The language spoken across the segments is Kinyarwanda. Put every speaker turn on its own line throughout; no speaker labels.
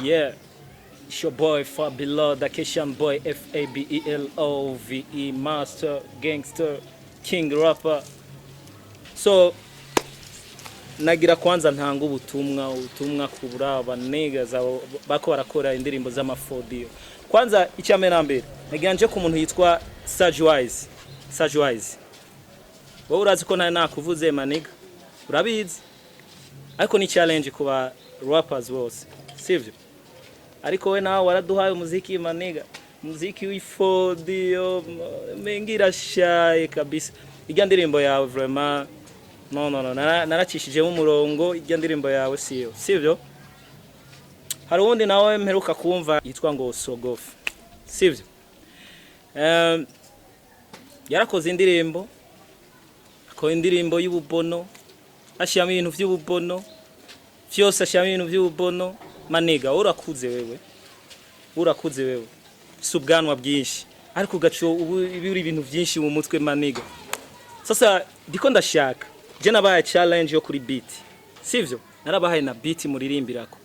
Yeah, it's your boy Fabelo, the Keshan boy, Fabelove, master, gangster, king rapper. So, nagira kwanza ntanga ubutumwa kubura abanegaza bako barakora indirimbo z'amafodiyo. Kwanza icyame nambere, nagira nje ku muntu yitwa Sajwise. Sajwise. Wowe urazi ko nakuvuze maniga. Urabizi? Ariko ni challenge kuba rappers bose. Sivyo? Ariko we nawe waraduhaye umuziki maniga. Muziki w'ifodiyo mengira shaye kabisa. Ijya ndirimbo yawe vraiment no naracishijemo umurongo ijya ndirimbo yawe sivyo. Hari undi nawe mperuka kumva yitwa ngo Sogofu. Sivyo? Yarakoze indirimbo y'ububono, ashiyamo ibintu by'ububono, byose ashiyamo ibintu by'ububono. Maniga urakuze wewe subwanwa bwinshi ariko gaco ibiri ibintu byinshi mu mutwe maniga. Sasa ndiko ndashaka je nabaye challenge yo kuri beat, sivyo? Narabahaye na beat muririmbirako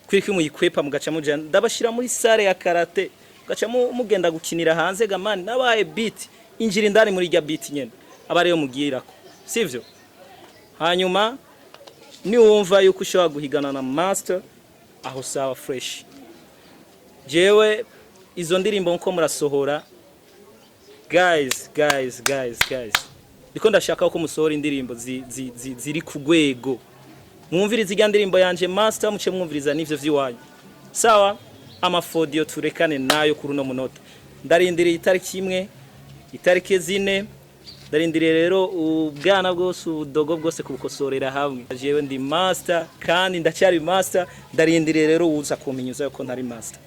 kwiki muyikwepa mugaca muja ndabashira muri sare ya karate gaca mugenda gukinira hanze gamani. Nabaye beat injira indani muri rya beat nyene abariyo mugirako, sivyo? Hanyuma ni wumva yuko ushobora guhigana na master aho sawa fresh. Jewe izo ndirimbo nko murasohora guys ndiko ndashaka ko musohora indirimbo ziri ku gwego. Mwumviriza ijya ndirimbo yanje master muce mwumviriza nivyo vyiwanyu, sawa? Amafodiyo turekane nayo kuri no munota. Ndarindiriye itariki imwe, itariki 4. Ndarindiriye rero ubwana bwose ubudogo bwose kubukosorera hamwe. Jewe ndi master kandi ndacyari master. Ndarindiriye rero uza kuminyuza yuko ntari master.